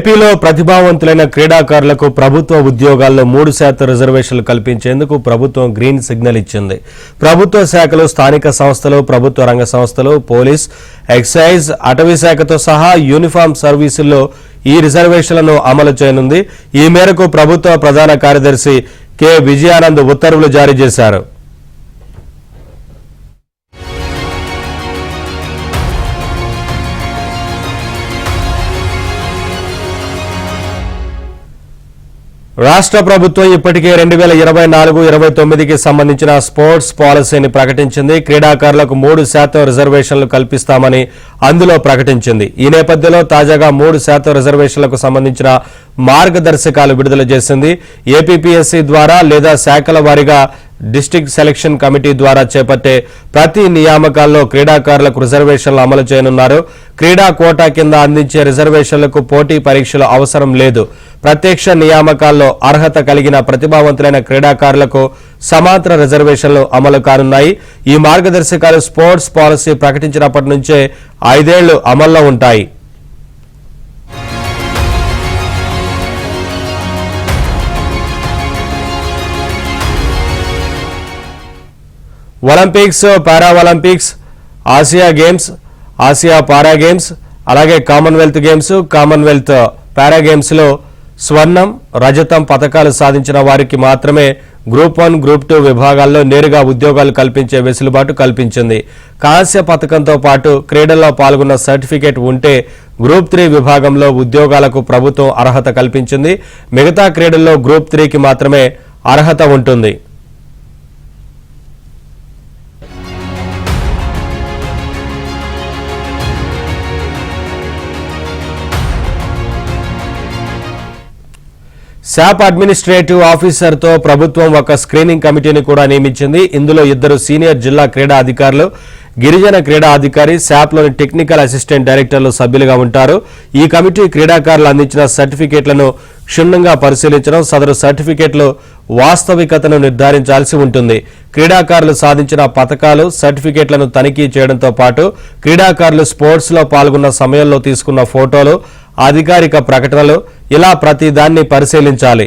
ఏపీలో ప్రతిభావంతులైన క్రీడాకారులకు ప్రభుత్వ ఉద్యోగాల్లో 3% రిజర్వేషన్లు కల్పించేందుకు ప్రభుత్వం గ్రీన్ సిగ్నల్ ఇచ్చింది. ప్రభుత్వ శాఖలు, స్థానిక సంస్థలు, ప్రభుత్వ రంగ సంస్థలు, పోలీస్, ఎక్సైజ్, అటవీ శాఖతో సహా యూనిఫామ్ సర్వీసుల్లో ఈ రిజర్వేషన్లను అమలు చేయనుంది. ఈ మేరకు ప్రభుత్వ ప్రధాన కార్యదర్శి కె విజయానంద్ ఉత్తర్వులు జారీ చేశారు. రాష్ట్ర ప్రభుత్వం ఇప్పటికే 2024-29కి సంబంధించిన స్పోర్ట్స్ పాలసీని ప్రకటించింది. క్రీడాకారులకు 3% రిజర్వేషన్లు కల్పిస్తామని అందులో ప్రకటించింది. ఈ నేపథ్యంలో తాజాగా 3% రిజర్వేషన్లకు సంబంధించిన మార్గదర్శకాలు విడుదల చేసింది. ఏపీపీఎస్సీ ద్వారా లేదా శాఖల వారీగా డిస్ట్రిక్ట్ సెలక్షన్ కమిటీ ద్వారా చేపట్టే ప్రతి నియామకాల్లో క్రీడాకారులకు రిజర్వేషన్లు అమలు చేయనున్నారు. క్రీడా కోటా కింద అందించే రిజర్వేషన్లకు పోటీ పరీక్షలు అవసరం లేదు. ప్రత్యక్ష నియామకాల్లో అర్హత కలిగిన ప్రతిభావంతులైన క్రీడాకారులకు సమాంతర రిజర్వేషన్లు అమలు కానున్నాయి. ఈ మార్గదర్శకాలు స్పోర్ట్స్ పాలసీ ప్రకటించినప్పటి నుంచే 5 ఏళ్లు అమల్లో ఉంటాయి. Olympics, para Olympics, Asia games, Asia para games, అలాగే కామన్వెల్త్ గేమ్స్, కామన్వెల్త్ పారా గేమ్స్లో స్వర్ణం, రజతం పతకాలు సాధించిన వారికి మాత్రమే గ్రూప్ 1, గ్రూప్ 2 విభాగాల్లో నేరుగా ఉద్యోగాలు కల్పించే వెసులుబాటు కల్పించింది. కాంస్య పతకంతో పాటు క్రీడల్లో పాల్గొన్న సర్టిఫికేట్ ఉంటే గ్రూప్ 3 విభాగంలో ఉద్యోగాలకు ప్రభుత్వం అర్హత కల్పించింది. మిగతా క్రీడల్లో గ్రూప్ 3కి మాత్రమే అర్హత ఉంటుంది. శాప్ అడ్మినిస్ట్రేటివ్ ఆఫీసర్తో ప్రభుత్వం ఒక స్క్రీనింగ్ కమిటీని కూడా నియమించింది. ఇందులో 2 సీనియర్ జిల్లా క్రీడా అధికారులు, గిరిజన క్రీడా అధికారి, శాప్లోని టెక్నికల్ అసిస్టెంట్ డైరెక్టర్లు సభ్యులుగా ఉంటారు. ఈ కమిటీ క్రీడాకారులు అందించిన సర్టిఫికేట్లను క్షుణ్ణంగా పరిశీలించడం, సదరు సర్టిఫికేట్లు వాస్తవికతను నిర్ధారించాల్సి ఉంటుంది. క్రీడాకారులు సాధించిన పతకాలు, సర్టిఫికేట్లను తనిఖీ చేయడంతో పాటు క్రీడాకారులు స్పోర్ట్స్లో పాల్గొన్న సమయంలో తీసుకున్న ఫోటోలు, అధికారిక ప్రకటనలు, ఇలా ప్రతిదాన్ని పరిశీలించాలి.